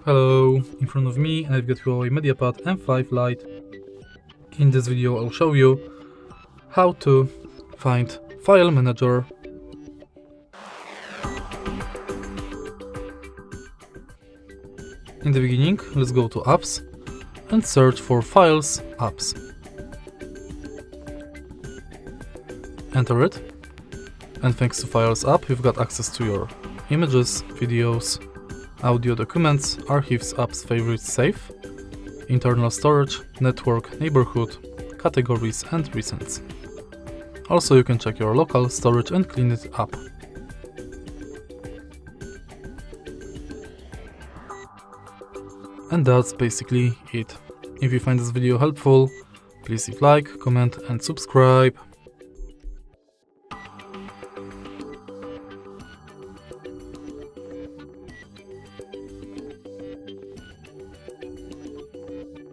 Hello, in front of me I've got HUAWEI MediaPad M5 Lite. In this video I'll show you how to find File Manager. In the beginning, let's go to Apps and search for Files Apps. Enter it, and thanks to Files app you've got access to your images, videos, audio documents, archives, apps, favorites, save, internal storage, network, neighborhood, categories and recents. Also you can check your local storage and clean it up. And that's basically it. If you find this video helpful, please leave like, comment and subscribe.